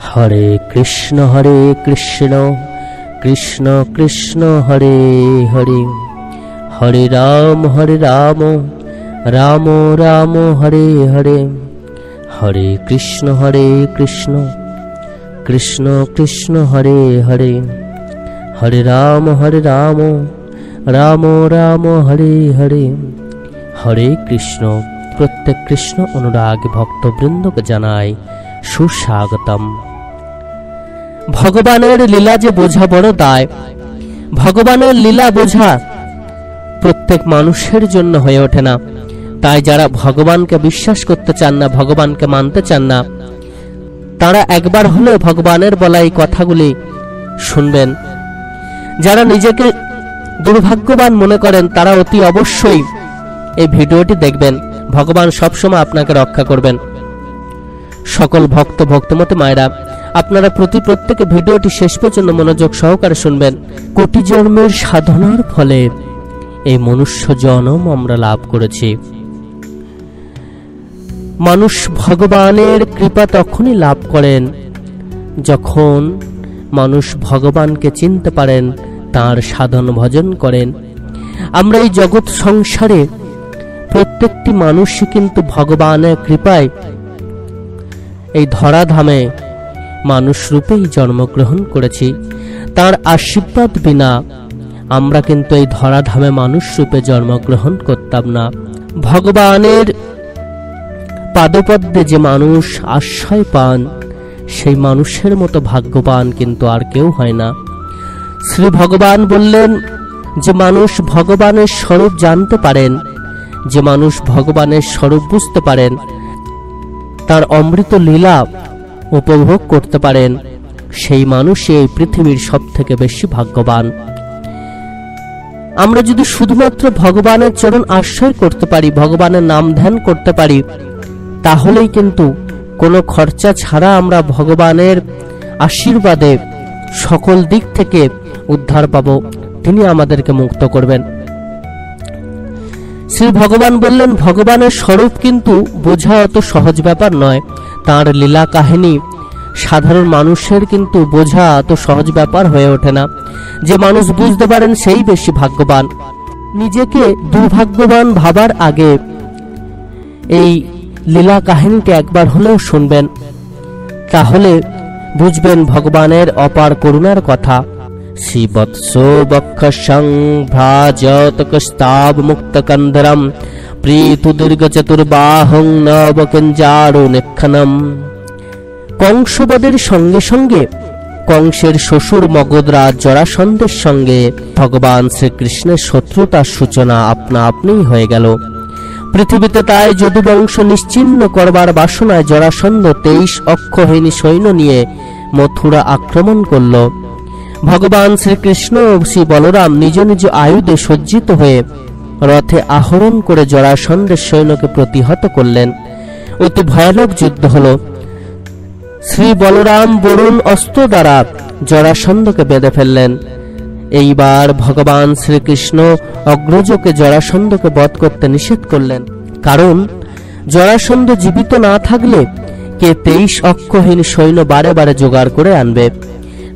হরে কৃষ্ণ কৃষ্ণ কৃষ্ণ হরে হরে, হরে রাম রাম রাম হরে হরে, হরে কৃষ্ণ কৃষ্ণ কৃষ্ণ হরে হরে, হরে রাম রাম রাম হরে হরে, হরে কৃষ্ণ। প্রত্যেক কৃষ্ণ অনুরাগী ভক্তবৃন্দকে জানাই সুস্বাগতম। ভগবানের লীলা যে বোঝা বড় দায়। ভগবানের লীলা বোঝা প্রত্যেক মানুষের জন্য হয়ে ওঠে না। তাই যারা ভগবানকে বিশ্বাস করতে চান না, ভগবানকে মানতে চান না, তারা একবার হলেও ভগবানের বলা এই কথাগুলি শুনবেন। যারা নিজেকে দুর্ভাগ্যবান মনে করেন তারা অতি অবশ্যই এই ভিডিওটি দেখবেন। ভগবান সবসময় আপনাকে রক্ষা করবেন। সকল ভক্তমতী মায়েরা, আপনারা প্রত্যেকে ভিডিওটি শেষ পর্যন্ত মনোযোগ সহকারে শুনবেন। কোটি জন্মের সাধনার ফলে এই মনুষ্য জন্ম আমরা লাভ করেছি। মানুষ ভগবানের কৃপা তখনই লাভ করেন যখন মানুষ ভগবানকে চিনতে পারেন, তার সাধন ভজন করেন। আমরা এই জগৎ সংসারে প্রত্যেকটি মানুষই কিন্তু ভগবানের কৃপায় এই ধরাধামে মানুষ রূপেই জন্মগ্রহণ করেছি। তার আশীর্বাদ বিনা আমরা কিন্তু এই ধরাধামে মানুষ রূপে জন্মগ্রহণ করতাম না। ভগবানের পাদপদ্মে যে মানুষ আশ্রয় পান, সেই মানুষের মতো ভাগ্যবান কিন্তু আর কেউ হয় না। শ্রী ভগবান বললেন যে মানুষ ভগবানের স্বরূপ জানতে পারেন, যে মানুষ ভগবানের স্বরূপ বুঝতে পারেন, তার অমৃত লীলা উপভোগ করতে পারেন, সেই মানুষই এই পৃথিবীর সব থেকে বেশি ভাগ্যবান। আমরা যদি শুধুমাত্র ভগবানের চরণ আশ্রয় করতে পারি, ভগবানের নাম ধ্যান করতে পারি, তাহলেই কিন্তু কোনো খরচা ছাড়া আমরা ভগবানের আশীর্বাদে সকল দিক থেকে উদ্ধার পাব। তিনি আমাদেরকে মুক্ত করবেন। শ্রী ভগবান বললেন ভগবানের স্বরূপ কিন্তু বোঝা অত সহজ ব্যাপার নয়। তার লীলা কাহিনী সাধারণ মানুষের কিন্তু বোঝা অত সহজ ব্যাপার হয়ে ওঠে না। যে মানুষ বুঝতে পারেন সেই বেশি ভাগ্যবান। নিজেকে দুর্ভাগ্যবান ভাবার আগে এই লীলা কাহিনীটি একবার হলেও শুনবেন, তাহলে বুঝবেন ভগবানের অপার করুণার কথা। শ্রীবৎসো বক্ষসং ভ্রাজতকস্তাব মুক্তকন্ধরম প্রীতু দীর্ঘ চতুর্বাহং নবকিঞ্জারো নিক্ষণম। কংসবদের সঙ্গে সঙ্গে কংসের শ্বশুর মগধরাজ জরাসন্ধের সঙ্গে ভগবান শ্রীকৃষ্ণের শত্রুতার সূচনা আপনা আপনিই হয়ে গেল পৃথিবীতে। তাই যদুবংশ নিশ্চিহ্ন করবার বাসনায় জরাসন্ধ 23 অক্ষহীন সৈন্য নিয়ে মথুরা আক্রমণ করল। ভগবান শ্রীকৃষ্ণ ও শ্রী বলরাম নিজ নিজ আয়ুধে সজ্জিত হয়ে রথে আহরণ করে জরাসন্ধের সৈন্যকে প্রতিহত করলেন। অতি ভয়ানক যুদ্ধ হল। শ্রী বলরাম বরুণ অস্ত্র দ্বারা জরাসন্ধকে বেঁধে ফেললেন। এইবার ভগবান শ্রীকৃষ্ণ অগ্রজকে জরাসন্ধকে বধ করতে নিষেধ করলেন, কারণ জরাসন্ধ জীবিত না থাকলে কে 23 অক্ষহীন সৈন্য বারে বারে জোগাড় করে আনবে।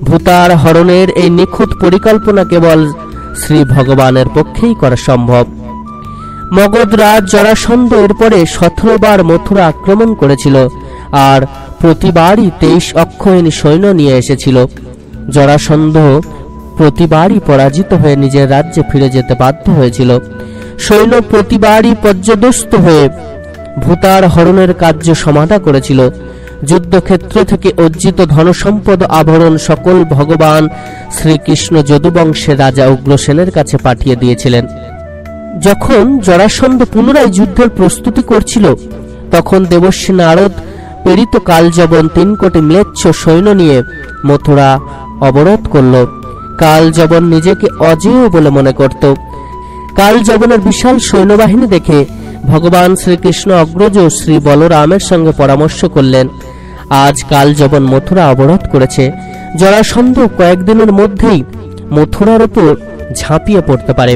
ভূতার হরণের এই নিখুঁত পরিকল্পনা কেবল শ্রী ভগবানের পক্ষেই করা সম্ভব। মগধরাজ জরাসন্ধ এরপরে 17 বার মথুরা আক্রমণ করেছিল, আর প্রতিবারই 23 অক্ষহীন সৈন্য নিয়ে এসেছিল। জরাসন্ধ প্রতিবারই পরাজিত হয়ে নিজের রাজ্যে ফিরে যেতে বাধ্য হয়েছিল। সৈন্য প্রতিবারই পর্যদস্ত হয়ে ভূতার হরণের কার্য সমাধা করেছিল। যুদ্ধক্ষেত্র থেকে অর্জিত ধনসম্পদ আভরণ সকল ভগবান শ্রীকৃষ্ণ যদুবংশের রাজা উগ্রসেনের কাছে পাঠিয়ে দিয়েছিলেন। যখন জরাসন্ধ পুনরায় যুদ্ধের প্রস্তুতি করছিল, তখন দেবর্ষি নারদ প্রেরিত কালযবন 3 কোটি ম্লেচ্ছ সৈন্য নিয়ে মথুরা অবরোধ করল। কালযবন নিজেকে অজেয় বলে মনে করত। কালযবনের বিশাল সৈন্যবাহিনী দেখে ভগবান শ্রীকৃষ্ণ অগ্রজ শ্রী বলরামের সঙ্গে পরামর্শ করলেন, আজ কালযবন মথুরা অবরোধ করেছে। জরাসন্ধ কয়েকদিনের মধ্যেই মথুরার উপর ঝাঁপিয়ে পড়তে পারে।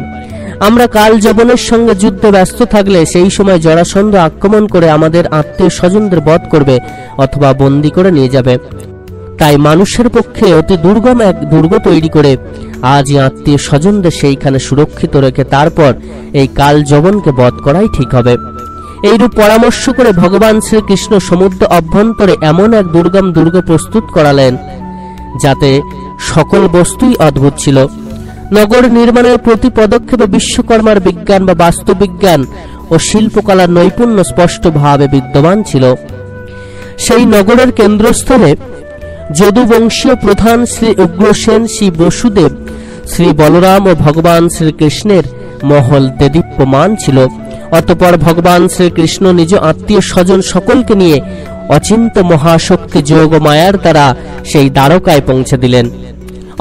আমরা কালযবনের সঙ্গে যুদ্ধে ব্যস্ত থাকলে সেই সময় জরাসন্ধ আক্রমণ করে আমাদের আত্মীয় স্বজনদের বধ করবে অথবা বন্দী করে নিয়ে যাবে। তাই মানুষের পক্ষে অতি দুর্গম এক দুর্গ তৈরি করে আজই আত্মীয় স্বজনদের সেইখানে সুরক্ষিত রেখে তারপর এই কাল যবনকে বধ করাই ঠিক হবে। এইরূপ পরামর্শ করে ভগবান শ্রীকৃষ্ণ সমুদ্র অভ্যন্তরে এমন এক দুর্গম দুর্গ প্রস্তুত করালেন যাতে সকল বস্তুই অদ্ভুত ছিল। নগর নির্মাণের প্রতি পদক্ষেপে বিশ্বকর্মার বিজ্ঞান বা বাস্তুবিজ্ঞান ও শিল্পকলার নৈপুণ্য স্পষ্টভাবে বিদ্যমান ছিল। সেই নগরের কেন্দ্রস্থলে যদুবংশীয় প্রধান শ্রী উগ্রসেন, শ্রী বসুদেব, শ্রী বলরাম ও ভগবান শ্রীকৃষ্ণের মহল দেদীপ্যমান ছিল। অতঃপর ভগবান শ্রীকৃষ্ণ নিজ আত্মীয় স্বজন সকলকে নিয়ে অচিন্ত মহাশক্তি যোগ মায়ার দ্বারা সেই দ্বারকায় পৌঁছে দিলেন।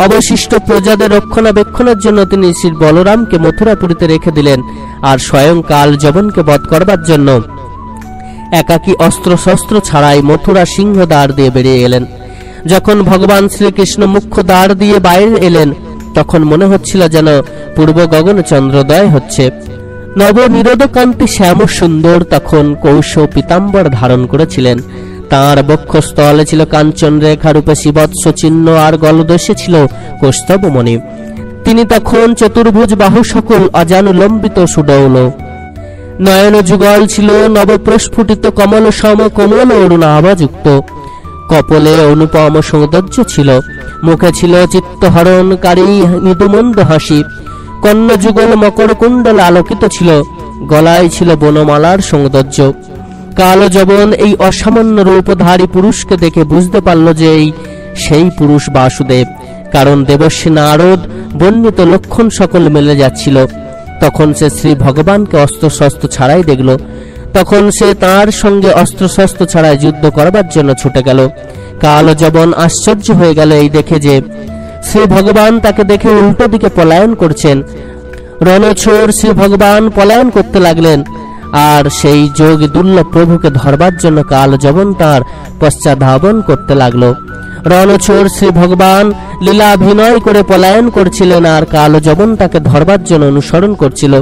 অবশিষ্ট প্রজাদের রক্ষণাবেক্ষণের জন্য তিনি শ্রী বলরামকে মথুরাপুরীতে রেখে দিলেন, আর স্বয়ং কাল যবনকে বধ করবার জন্য একাকী অস্ত্র শস্ত্র ছাড়াই মথুরা সিংহদ্বার দিয়ে বেরিয়ে এলেন। যখন ভগবান শ্রীকৃষ্ণ মুখ্য দ্বার দিয়ে বাইরে এলেন তখন মনে হচ্ছিল যেন পূর্ব গগনে চন্দ্রোদয় হচ্ছে। নবনিরোধকান্তি শ্যাম সুন্দর তখন কৌশ পীতাম্বর ধারণ করেছিলেন। তাঁর বক্ষস্থলে ছিল কাঞ্চন রেখা রূপে শিবৎস চিহ্ন, আর গলদেশে ছিল কৌস্তবমণি। তিনি তখন চতুর্ভুজ বাহু সকল অজানুলম্বিত সুডৌল। নয়ন যুগল ছিল নবপ্রস্ফুটিত কমল সম কোমল অরুণাভাযুক্ত। কপলে অনুপম সৌন্দর্য ছিল, মুখে ছিল চিত্তহরণকারী মৃদুমন্দ হাসি। কর্ণ যুগল মকর কুণ্ডল আলোকিত ছিল, গলায় ছিল বনমালার সৌন্দর্য। কাল যবন এই অসামান্য রূপধারী পুরুষকে দেখে বুঝতে পারল যে এই সেই পুরুষ বাসুদেব, কারণ দেবর্ষী নারদ বর্ণিত লক্ষণ সকল মেলে যাচ্ছিল। তখন সে শ্রী ভগবানকে অস্ত্রশস্ত্র ছাড়াই দেখল। তখন সে তার সঙ্গে অস্ত্রশস্ত্র ছাড়াই যুদ্ধ করবার জন্য ছুটে গেল। কাল যবন আশ্চর্য হয়ে গেল এই দেখে যে শ্রী ভগবান তাকে দেখে উল্টো দিকে পলায়ন করছেন। রণছোর শ্রী ভগবান পলায়ন করতে লাগলেন, আর সেই যোগ দুর্লভ প্রভুকে ধরবার জন্য কাল যবন তার পশ্চাদ্ধাবন করতে লাগলো। রণছোর শ্রী ভগবান লীলাভিনয় করে পলায়ন করছিলেন, আর কাল যবন তাকে ধরবার জন্য অনুসরণ করছিল।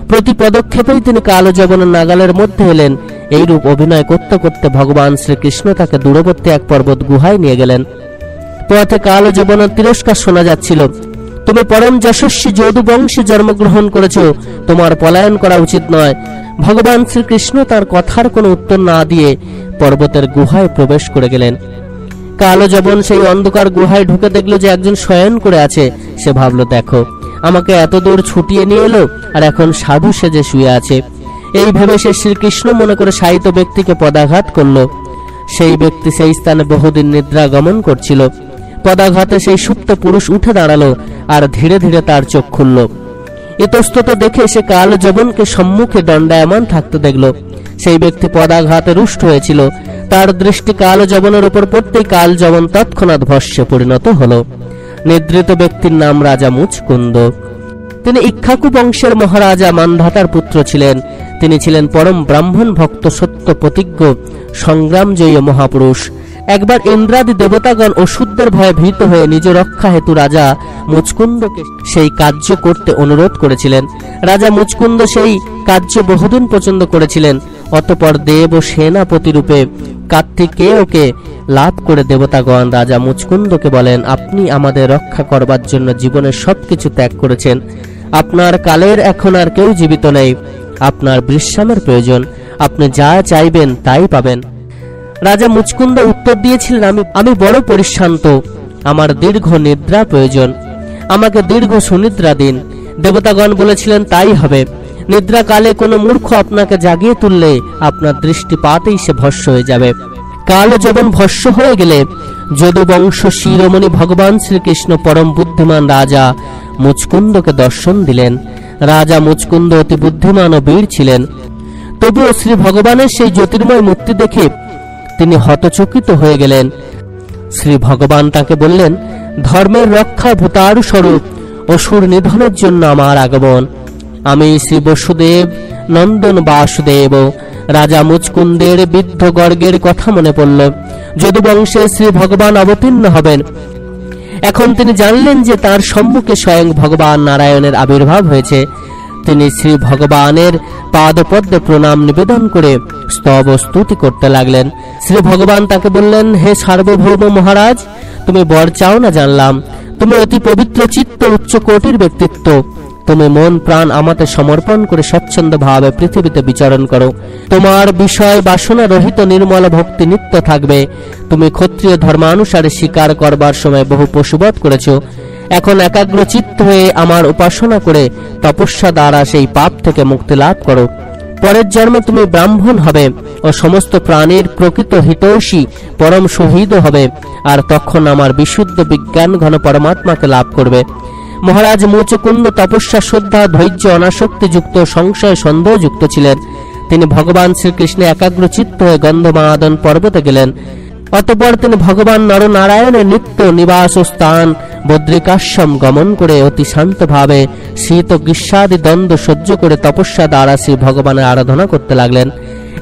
প্রতি পদক্ষেপেই তিনি কাল যবনের নাগালের মধ্যে এলেন। এইরূপ অভিনয় করতে করতে ভগবান শ্রীকৃষ্ণ তাকে দূরবর্তী এক পর্বত গুহায় নিয়ে গেলেন। পথে কাল যবনের তিরস্কার শোনা যাচ্ছিল। তুমি পরম যশস্বী যদুবংশে জন্মগ্রহণ করেছ, তোমার পলায়ন করা উচিত নয়। ভগবান শ্রীকৃষ্ণ তার কথার কোনো উত্তর না দিয়ে পর্বতের গুহায় প্রবেশ করে গেলেন। কাল যবন সেই অন্ধকার গুহায় ঢুকে দেখলো যে একজন শয়ন করে আছে। সে ভাবলো, দেখো, আমাকে এত দূর ছুটিয়ে নিয়ে এলো আর এখন সাধু সেজে শুয়ে আছে। এই ভেবে সে শ্রীকৃষ্ণ মনে করে শায়িত ব্যক্তিকে পদাঘাত করল। সেই ব্যক্তি সেই স্থানে বহুদিন নিদ্রা গমন করছিল। পদাঘাতে সেই সুপ্ত পুরুষ উঠে দাঁড়ালো, আর ধীরে ধীরে তার চোখ খুলল। ইতস্তত দেখে সে কাল যবনকে সম্মুখে দণ্ডায়মান থাকতে দেখল। সেই ব্যক্তি পদাঘাতে রুষ্ট হয়েছিল। তার দৃষ্টি কাল যবনের উপর পড়তেই কাল যবন তৎক্ষণাৎ ভস্মে পরিণত হলো। নিদ্রিত ব্যক্তির নাম রাজা মুচকুন্দ। তিনি ইক্ষ্বাকু বংশের মহারাজা মান্ধাতার পুত্র ছিলেন। তিনি ছিলেন পরম ব্রাহ্মণ ভক্ত, সত্য প্রতিজ্ঞ, সংগ্রামজয়ী মহাপুরুষ। একবার ইন্দ্রাদি দেবতাগণ অসুরদের ভয়ে ভীত হয়ে নিজ রক্ষা হেতু রাজা মুচকুন্দকে সেই কার্য করতে অনুরোধ করেছিলেন। রাজা মুচকুন্দ সেই কার্য বহুদিন পছন্দ করেছিলেন। অতঃপর দেব ও সেনাপতি রূপে কার্তিকেয়কে লাভ করে দেবতাগণ রাজা মুচকুন্দকে বলেন, আপনি আমাদের রক্ষা করবার জন্য জীবনের সবকিছু ত্যাগ করেছেন। আপনার কালের এখন আর কেউ জীবিত নেই। আপনার বিশ্রামের প্রয়োজন। আপনি যা চাইবেন তাই পাবেন। রাজা মুচকুন্দ উত্তর দিয়েছিলেন, আমি বড় পরিশ্রান্ত। আমার দীর্ঘ নিদ্রা প্রয়োজন। আমাকে দীর্ঘ সুনিদ্রা দিন। দেবতাগণ বলেছিলেন, তাই হবে। নিদ্রাকালে কোনো মূর্খ আপনাকে জাগিয়ে তুললে আপনার দৃষ্টিপাতেই সে ভস্ম হয়ে যাবে। কাল যবন ভস্ম হয়ে গেলে যদুবংশ শিরোমণি ভগবান শ্রীকৃষ্ণ পরম বুদ্ধিমান রাজা মুচকুন্দকে দর্শন দিলেন। রাজা মুচকুন্দ অতি বুদ্ধিমান ও বীর ছিলেন। তবুও শ্রী ভগবানের সেই জ্যোতির্ময় মূর্তি দেখে তিনি হতচকিত হয়ে গেলেন। শ্রী ভগবান তাকে বললেন, ধর্মের রক্ষা ভূতারু স্বরূপ অসুর নিধনের জন্য আমার আগমন। আমি শ্রী বসুদেব নন্দন বাসুদেব। রাজা মুচকুন্দের বৃদ্ধ গর্গের কথা মনে পড়ল। যদুবংশে শ্রী ভগবান অবতীর্ণ হবেন। এখন তিনি জানলেন যে তার সম্মুখে স্বয়ং ভগবান নারায়ণের আবির্ভাব হয়েছে। তিনি শ্রী ভগবানের পাদপদ্মে প্রণাম নিবেদন করে স্তব ও স্তুতি করতে লাগলেন। শ্রী ভগবান তাকে বললেন, হে সার্বভৌম মহারাজ, তুমি বর চাও না জানলাম। তুমি অতি পবিত্র চিত্ত, উচ্চ কোটির ব্যক্তিত্ব। তুমি মন প্রাণ আমাতে সমর্পণ করে স্বচ্ছন্দ ভাবে পৃথিবীতে বিচরণ করো। তোমার বিষয় বাসনা রহিত নির্মল ভক্তি নিত্য থাকবে। তুমি ক্ষত্রিয় ধর্মানুসারে শিকার করবার সময় বহু পশুবধ করেছ। এখন একাগ্র চিত্ত হয়ে আমার উপাসনা করে তপস্যা দ্বারা সেই পাপ থেকে মুক্তি লাভ করো। পরের জন্মে তুমি ব্রাহ্মণ হবে ও সমস্ত প্রাণীর প্রকৃত হিতৈষী পরম শহীদ হবে, আর তখন আমার বিশুদ্ধ বিজ্ঞান ঘন পরমাত্মাকে লাভ করবে। মহারাজ মুচকুন্দ তপস্যা, শ্রদ্ধা, ধৈর্য, অনাসক্তিযুক্ত, সংশয় সন্দেহযুক্ত ছিলেন। তিনি ভগবান শ্রীকৃষ্ণে একাগ্র চিত্ত হয়ে গন্ধমাদন পর্বতে গেলেন। অতঃপর তিনি ভগবান নরনারায়ণের নিত্য নিবাস স্থান বদ্রিকাশ্রম গমন করে অতি শান্তভাবে শীত ও গ্রীষ্মাদি দ্বন্দ্ব সহ্য করে তপস্যা দ্বারা শ্রী ভগবানের আরাধনা করতে লাগলেন।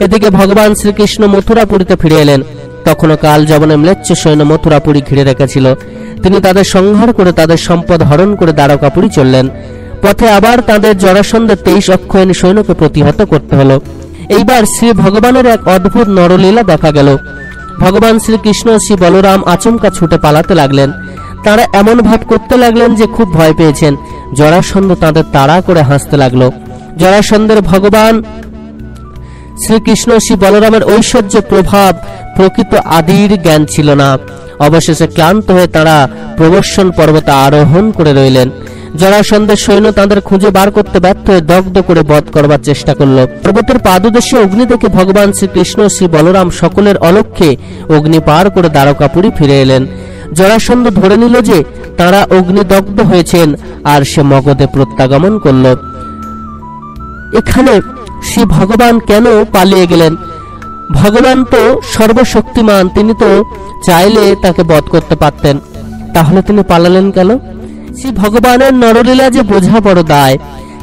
এদিকে ভগবান শ্রীকৃষ্ণ মথুরাপুরীতে ফিরে এলেন। তখনও কাল যবনে ম্লেচ্ছ সৈন্য মথুরাপুরী ঘিরে রেখেছিল। তিনি তাদের সংহার করে তাদের সম্পদ হরণ করে দ্বারকাপুরী চললেন। পথে আবার তাদের জরাসন্ধের 23 অক্ষয়ণী সৈন্যকে প্রতিহত করতে হলো। এইবার শ্রী ভগবানের এক অদ্ভুত নরলীলা দেখা গেল। ভগবান শ্রীকৃষ্ণ শ্রী বলরাম আচমকা ছুটে পালাতে লাগলেন। তারা এমন ভাব করতে লাগলেন যে খুব ভয় পেয়েছেন। জরাসন্ধ তাদের তাড়া করে হাসতে লাগলো। জরাসন্ধের ভগবান শ্রীকৃষ্ণ শ্রী বলরামের ঐশ্বর্য প্রভাব প্রকৃত আদির জ্ঞান ছিল না। অবশেষে ক্লান্ত হয়ে তারা প্রবর্ষণ পর্বতে আরোহণ করে রইলেন। জরাসন্ধের সৈন্য তাদের খুঁজে বার করতে ব্যর্থ হয়ে দগ্ধ করে বধ করবার চেষ্টা করল। পর্বতের পাদদেশে অগ্নি দেখে ভগবান শ্রীকৃষ্ণ শ্রী বলরাম সকলের অলক্ষ্যে অগ্নি পার করে দ্বারকাপুরী ফিরে এলেন। জরাসন্ধ ধরে নিল যে তারা অগ্নিদগ্ধ হয়েছেন, আর সে মগধে প্রত্যাগমন করল। এখানে শ্রী ভগবান কেন পালিয়ে গেলেন? ভগবান তো সর্বশক্তিমান, তিনি তো চাইলে তাকে বধ করতে পারতেন, তাহলে তিনি পালালেন কেন? শ্রী ভগবানের নরলীলা যে বোঝা বড় দায়।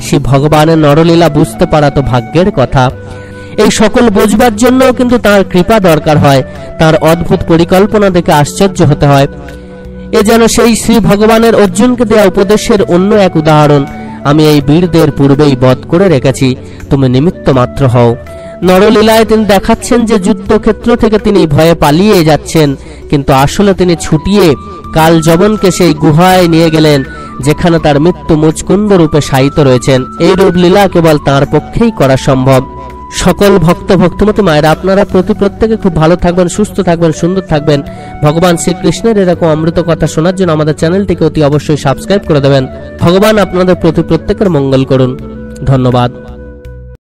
শ্রী ভগবানের নরলীলা বুঝতে পারা তো ভাগ্যের কথা। এই সকল বোঝবার জন্য কিন্তু তার কৃপা দরকার হয়। তার অদ্ভুত পরিকল্পনা দেখে আশ্চর্য হতে হয়। এ যেন সেই শ্রী ভগবানের অর্জুনকে দেয়া উপদেশের অন্য এক উদাহরণ। আমি এই বীরদের পূর্বেই বধ করে রেখেছি, তুমি নিমিত্ত মাত্র হও। নরলীলায় তিনি দেখাচ্ছেন যে যুদ্ধক্ষেত্র থেকে তিনি ভয়ে পালিয়ে যাচ্ছেন, কিন্তু আসলে তিনি ছুটিয়ে কাল যবনকে সেই গুহায় নিয়ে গেলেন, যেখানে তার মৃত্যু মুচকুন্দ রূপে শায়িত রয়েছেন। এই রূপ লীলা কেবল তাঁর পক্ষেই করা সম্ভব। সকল ভক্তমতী মায়েরা, আপনারা প্রত্যেকে খুব ভালো থাকবেন, সুস্থ থাকবেন, সুন্দর থাকবেন। ভগবান শ্রীকৃষ্ণের এরকম অমৃত কথা শোনার জন্য আমাদের চ্যানেলটিকে অতি অবশ্যই সাবস্ক্রাইব করে দেবেন। ভগবান আপনাদের প্রত্যেকের মঙ্গল করুন। ধন্যবাদ।